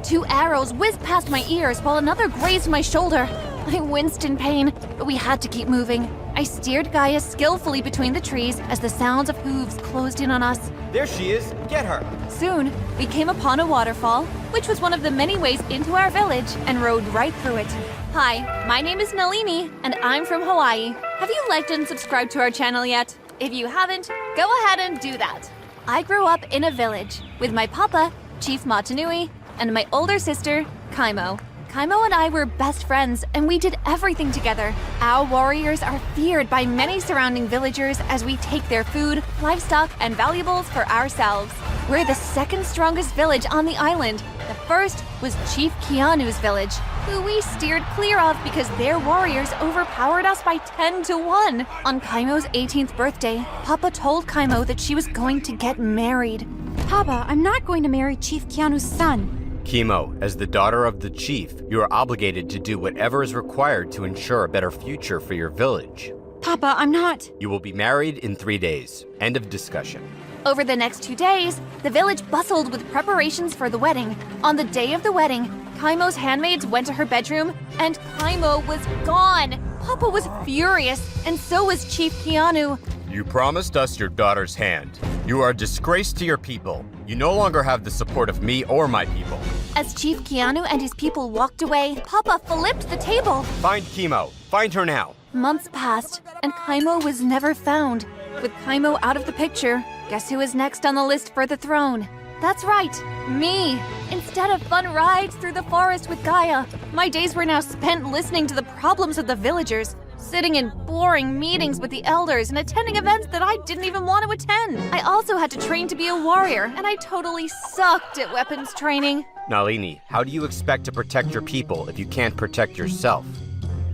2 arrows whizzed past my ears while another grazed my shoulder. I winced in pain, but we had to keep moving. I steered Gaia skillfully between the trees as the sounds of hooves closed in on us. There she is! Get her! Soon, we came upon a waterfall, which was one of the many ways into our village, and rode right through it. Hi, my name is Nalini, and I'm from Hawaii. Have you liked and subscribed to our channel yet? If you haven't, go ahead and do that. I grew up in a village with my papa, Chief Matanui, and my older sister, Kaimo. Kaimo and I were best friends, and we did everything together. Our warriors are feared by many surrounding villagers as we take their food, livestock, and valuables for ourselves. We're the second strongest village on the island. The first was Chief Keanu's village, who we steered clear of because their warriors overpowered us by 10 to 1. On Kaimo's 18th birthday, Papa told Kaimo that she was going to get married. Papa, I'm not going to marry Chief Keanu's son. Kimo, as the daughter of the chief, you are obligated to do whatever is required to ensure a better future for your village. Papa, I'm not. You will be married in 3 days. End of discussion. Over the next 2 days, the village bustled with preparations for the wedding. On the day of the wedding, Kaimo's handmaids went to her bedroom, and Kaimo was gone. Papa was furious, and so was Chief Keanu. You promised us your daughter's hand. You are a disgrace to your people. You no longer have the support of me or my people. As Chief Keanu and his people walked away, Papa flipped the table. Find Kimo. Find her now. Months passed, and Kaimo was never found. With Kaimo out of the picture, guess who is next on the list for the throne? That's right, me. Instead of fun rides through the forest with Gaia, my days were now spent listening to the problems of the villagers, sitting in boring meetings with the elders and attending events that I didn't even want to attend. I also had to train to be a warrior, and I totally sucked at weapons training. Nalini, how do you expect to protect your people if you can't protect yourself?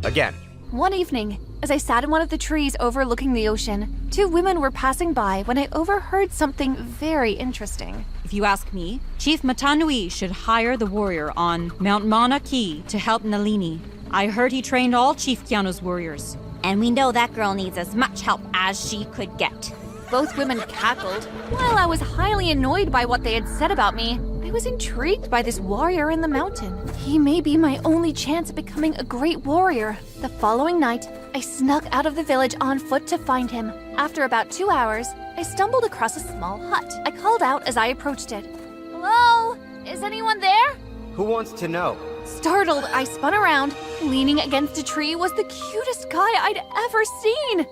Again. One evening, as I sat in one of the trees overlooking the ocean, 2 women were passing by when I overheard something very interesting. If you ask me, Chief Matanui should hire the warrior on Mount Mauna Kea to help Nalini. I heard he trained all Chief Keanu's warriors. And we know that girl needs as much help as she could get. Both women cackled. While I was highly annoyed by what they had said about me, I was intrigued by this warrior in the mountain. He may be my only chance at becoming a great warrior. The following night, I snuck out of the village on foot to find him. After about 2 hours, I stumbled across a small hut. I called out as I approached it. Hello? Is anyone there? Who wants to know? Startled, I spun around. Leaning against a tree was the cutest guy I'd ever seen.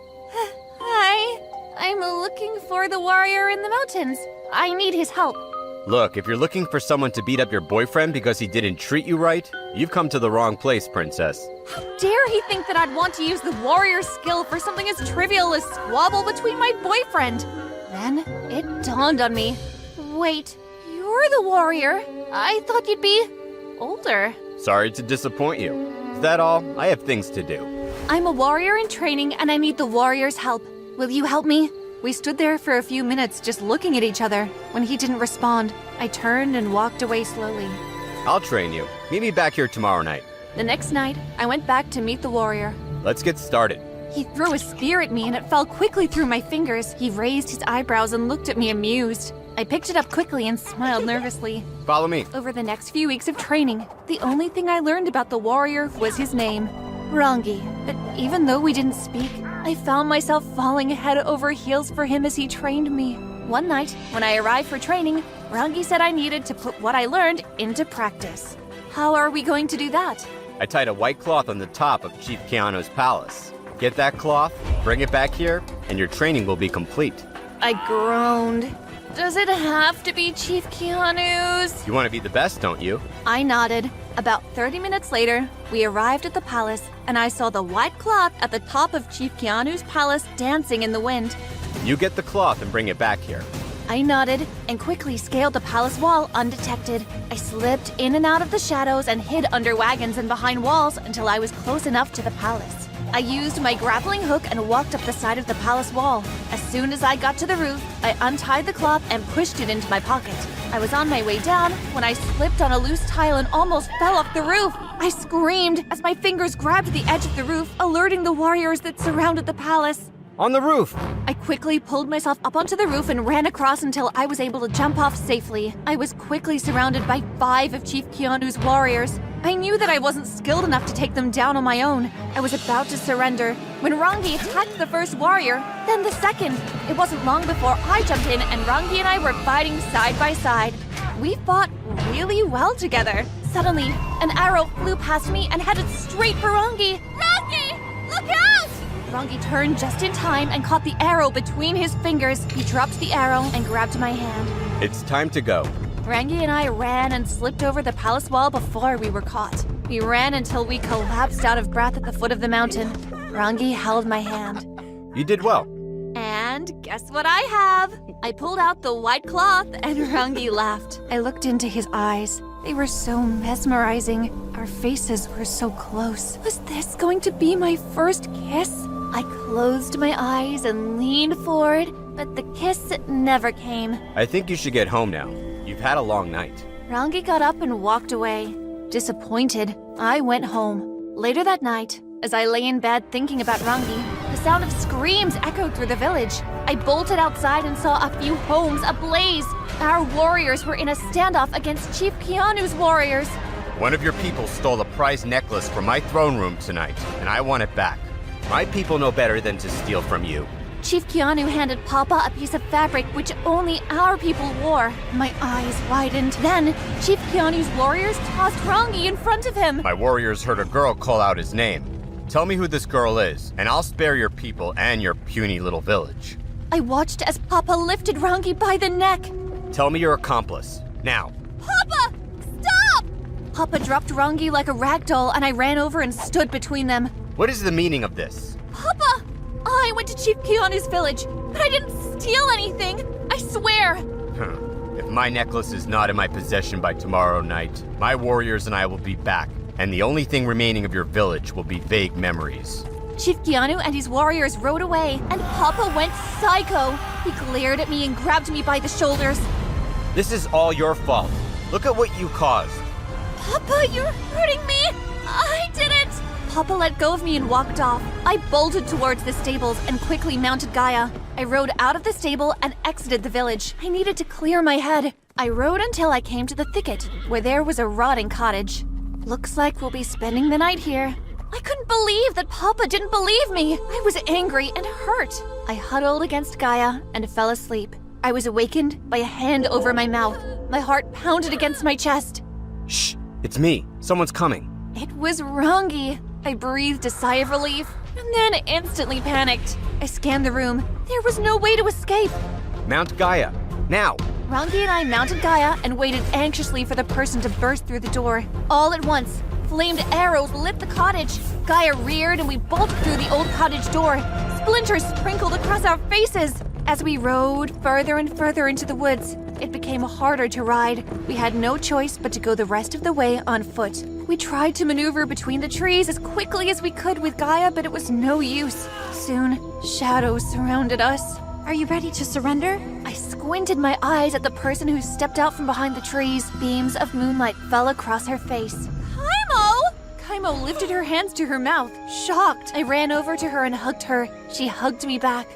Hi. I'm looking for the warrior in the mountains. I need his help. Look, if you're looking for someone to beat up your boyfriend because he didn't treat you right, you've come to the wrong place, princess. How dare he think that I'd want to use the warrior skill for something as trivial as squabble between my boyfriend? Then it dawned on me. Wait, you're the warrior? I thought you'd be older. Sorry to disappoint you. Is that all? I have things to do. I'm a warrior in training and I need the warrior's help. Will you help me? We stood there for a few minutes just looking at each other. When he didn't respond, I turned and walked away slowly. I'll train you. Meet me back here tomorrow night. The next night, I went back to meet the warrior. Let's get started. He threw a spear at me and it fell quickly through my fingers. He raised his eyebrows and looked at me amused. I picked it up quickly and smiled nervously. Follow me. Over the next few weeks of training, the only thing I learned about the warrior was his name, Rangi. But even though we didn't speak, I found myself falling head over heels for him as he trained me. One night, when I arrived for training, Rangi said I needed to put what I learned into practice. How are we going to do that? I tied a white cloth on the top of Chief Keanu's palace. Get that cloth, bring it back here, and your training will be complete. I groaned. Does it have to be Chief Keanu's? You want to be the best, don't you? I nodded. About 30 minutes later, we arrived at the palace, and I saw the white cloth at the top of Chief Keanu's palace dancing in the wind. You get the cloth and bring it back here. I nodded and quickly scaled the palace wall undetected. I slipped in and out of the shadows and hid under wagons and behind walls until I was close enough to the palace. I used my grappling hook and walked up the side of the palace wall. As soon as I got to the roof, I untied the cloth and pushed it into my pocket. I was on my way down when I slipped on a loose tile and almost fell off the roof. I screamed as my fingers grabbed the edge of the roof, alerting the warriors that surrounded the palace. On the roof! I quickly pulled myself up onto the roof and ran across until I was able to jump off safely. I was quickly surrounded by 5 of Chief Keanu's warriors. I knew that I wasn't skilled enough to take them down on my own. I was about to surrender when Rangi attacked the first warrior, then the second. It wasn't long before I jumped in and Rangi and I were fighting side by side. We fought really well together. Suddenly, an arrow flew past me and headed straight for Rangi. Rangi, look out! Rangi turned just in time and caught the arrow between his fingers. He dropped the arrow and grabbed my hand. It's time to go. Rangi and I ran and slipped over the palace wall before we were caught. We ran until we collapsed out of breath at the foot of the mountain. Rangi held my hand. You did well. And guess what I have? I pulled out the white cloth and Rangi laughed. I looked into his eyes. They were so mesmerizing. Our faces were so close. Was this going to be my first kiss? I closed my eyes and leaned forward, but the kiss never came. I think you should get home now. You've had a long night. Rangi got up and walked away. Disappointed, I went home. Later that night, as I lay in bed thinking about Rangi, the sound of screams echoed through the village. I bolted outside and saw a few homes ablaze. Our warriors were in a standoff against Chief Keanu's warriors. One of your people stole a prized necklace from my throne room tonight, and I want it back. My people know better than to steal from you. Chief Keanu handed Papa a piece of fabric which only our people wore. My eyes widened. Then, Chief Keanu's warriors tossed Rangi in front of him. My warriors heard a girl call out his name. Tell me who this girl is, and I'll spare your people and your puny little village. I watched as Papa lifted Rangi by the neck. Tell me your accomplice, now. Papa! Stop! Papa dropped Rangi like a rag doll, and I ran over and stood between them. What is the meaning of this? Papa! I went to Chief Keanu's village, but I didn't steal anything. I swear. If my necklace is not in my possession by tomorrow night, my warriors and I will be back, and the only thing remaining of your village will be vague memories. Chief Keanu and his warriors rode away, and Papa went psycho. He glared at me and grabbed me by the shoulders. This is all your fault. Look at what you caused. Papa, you're hurting me! I didn't! Papa let go of me and walked off. I bolted towards the stables and quickly mounted Gaia. I rode out of the stable and exited the village. I needed to clear my head. I rode until I came to the thicket, where there was a rotting cottage. Looks like we'll be spending the night here. I couldn't believe that Papa didn't believe me. I was angry and hurt. I huddled against Gaia and fell asleep. I was awakened by a hand over my mouth. My heart pounded against my chest. Shh, it's me. Someone's coming. It was Rangi. I breathed a sigh of relief and then instantly panicked. I scanned the room. There was no way to escape. Mount Gaia, now! Rangi and I mounted Gaia and waited anxiously for the person to burst through the door. All at once, flamed arrows lit the cottage. Gaia reared and we bolted through the old cottage door. Splinters sprinkled across our faces. As we rode further and further into the woods, it became harder to ride. We had no choice but to go the rest of the way on foot. We tried to maneuver between the trees as quickly as we could with Gaia, but it was no use. Soon, shadows surrounded us. Are you ready to surrender? I squinted my eyes at the person who stepped out from behind the trees. Beams of moonlight fell across her face. Kaimo! Kaimo lifted her hands to her mouth, shocked. I ran over to her and hugged her. She hugged me back.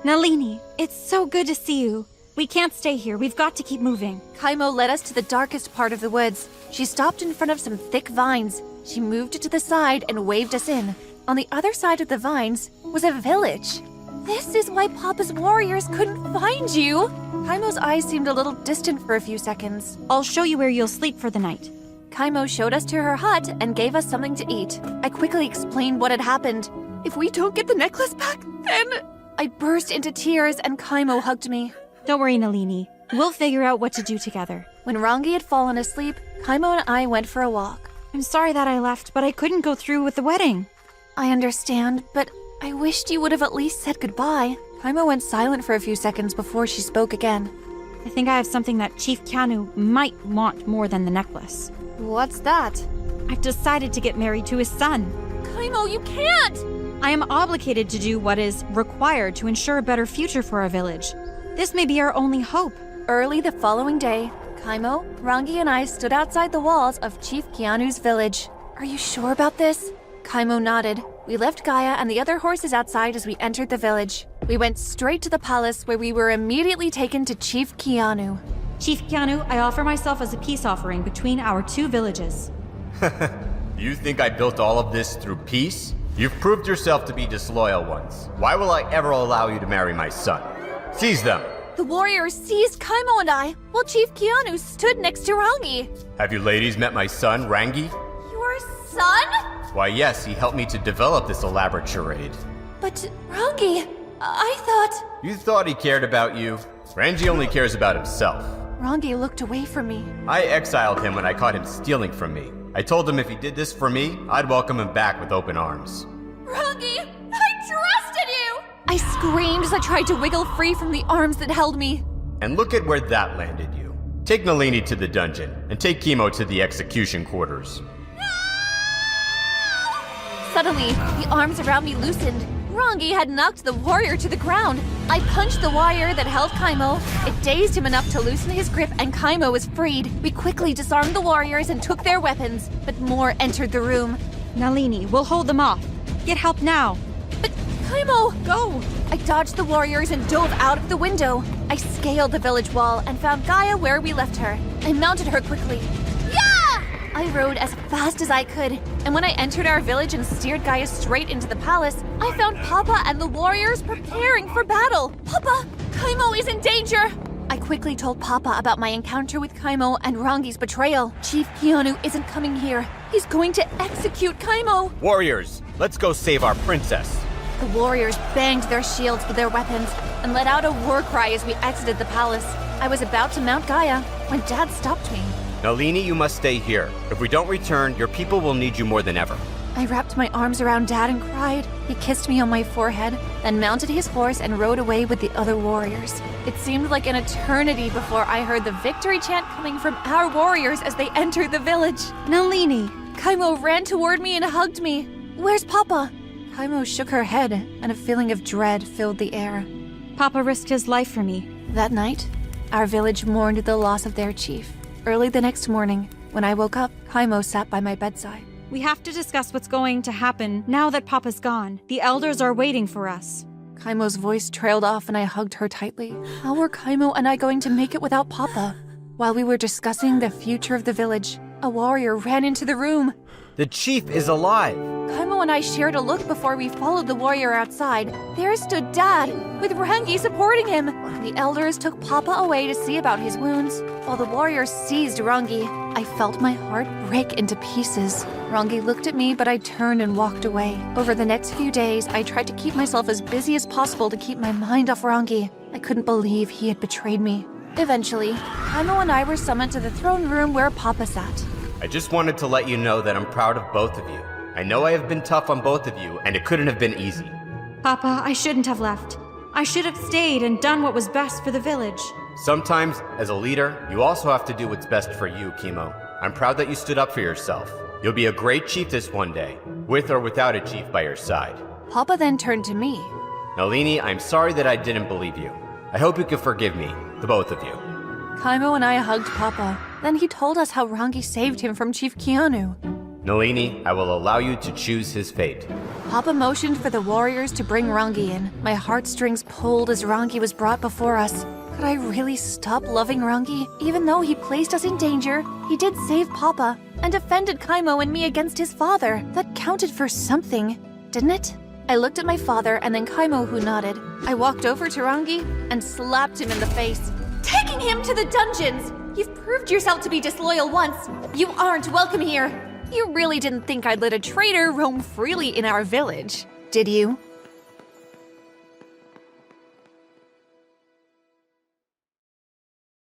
Nalini, it's so good to see you. We can't stay here. We've got to keep moving. Kaimo led us to the darkest part of the woods. She stopped in front of some thick vines. She moved to the side and waved us in. On the other side of the vines was a village. This is why Papa's warriors couldn't find you. Kaimo's eyes seemed a little distant for a few seconds. I'll show you where you'll sleep for the night. Kaimo showed us to her hut and gave us something to eat. I quickly explained what had happened. If we don't get the necklace back, then... I burst into tears and Kaimo hugged me. Don't worry, Nalini. We'll figure out what to do together. When Rangi had fallen asleep, Kaimo and I went for a walk. I'm sorry that I left, but I couldn't go through with the wedding. I understand, but I wished you would have at least said goodbye. Kaimo went silent for a few seconds before she spoke again. I think I have something that Chief Keanu might want more than the necklace. What's that? I've decided to get married to his son. Kaimo, you can't! I am obligated to do what is required to ensure a better future for our village. This may be our only hope. Early the following day, Kaimo, Rangi, and I stood outside the walls of Chief Keanu's village. Are you sure about this? Kaimo nodded. We left Gaia and the other horses outside as we entered the village. We went straight to the palace where we were immediately taken to Chief Keanu. Chief Keanu, I offer myself as a peace offering between our two villages. You think I built all of this through peace? You've proved yourself to be disloyal once. Why will I ever allow you to marry my son? Seize them! The warriors seized Kaimo and I, while Chief Keanu stood next to Rangi. Have you ladies met my son, Rangi? Your son? Why yes, he helped me to develop this elaborate charade. But Rangi, I thought... You thought he cared about you? Rangi only cares about himself. Rangi looked away from me. I exiled him when I caught him stealing from me. I told him if he did this for me, I'd welcome him back with open arms. Rangi, I trusted you! I screamed as I tried to wiggle free from the arms that held me. And look at where that landed you. Take Nalini to the dungeon, and take Chemo to the execution quarters. Suddenly, the arms around me loosened. Rangi had knocked the warrior to the ground. I punched the wire that held Kaimo. It dazed him enough to loosen his grip, and Kaimo was freed. We quickly disarmed the warriors and took their weapons, but more entered the room. Nalini, we'll hold them off. Get help now. But Kaimo, go! I dodged the warriors and dove out of the window. I scaled the village wall and found Gaia where we left her. I mounted her quickly. I rode as fast as I could, and when I entered our village and steered Gaia straight into the palace, I found Papa and the warriors preparing for battle. Papa, Kaimo is in danger! I quickly told Papa about my encounter with Kaimo and Rangi's betrayal. Chief Keanu isn't coming here. He's going to execute Kaimo. Warriors, let's go save our princess. The warriors banged their shields with their weapons and let out a war cry as we exited the palace. I was about to mount Gaia when Dad stopped me. Nalini, you must stay here. If we don't return, your people will need you more than ever. I wrapped my arms around Dad and cried. He kissed me on my forehead, then mounted his horse and rode away with the other warriors. It seemed like an eternity before I heard the victory chant coming from our warriors as they entered the village. Nalini! Kaimo ran toward me and hugged me. Where's Papa? Kaimo shook her head, and a feeling of dread filled the air. Papa risked his life for me. That night, our village mourned the loss of their chief. Early the next morning, when I woke up, Kaimo sat by my bedside. We have to discuss what's going to happen now that Papa's gone. The elders are waiting for us. Kaimo's voice trailed off and I hugged her tightly. How were Kaimo and I going to make it without Papa? While we were discussing the future of the village, a warrior ran into the room. The chief is alive. Kaimo and I shared a look before we followed the warrior outside. There stood Dad, with Rangi supporting him. The elders took Papa away to see about his wounds, while the warriors seized Rangi. I felt my heart break into pieces. Rangi looked at me, but I turned and walked away. Over the next few days, I tried to keep myself as busy as possible to keep my mind off Rangi. I couldn't believe he had betrayed me. Eventually, Kaimo and I were summoned to the throne room where Papa sat. I just wanted to let you know that I'm proud of both of you. I know I have been tough on both of you, and it couldn't have been easy. Papa, I shouldn't have left. I should have stayed and done what was best for the village. Sometimes, as a leader, you also have to do what's best for you, Chemo. I'm proud that you stood up for yourself. You'll be a great chiefess one day, with or without a chief by your side. Papa then turned to me. Nalini, I'm sorry that I didn't believe you. I hope you can forgive me, the both of you. Kaimo and I hugged Papa. Then he told us how Rangi saved him from Chief Keanu. Nalini, I will allow you to choose his fate. Papa motioned for the warriors to bring Rangi in. My heartstrings pulled as Rangi was brought before us. Could I really stop loving Rangi? Even though he placed us in danger, he did save Papa and defended Kaimo and me against his father. That counted for something, didn't it? I looked at my father and then Kaimo, who nodded. I walked over to Rangi and slapped him in the face. Taking him to the dungeons! You've proved yourself to be disloyal once. You aren't welcome here. You really didn't think I'd let a traitor roam freely in our village, did you?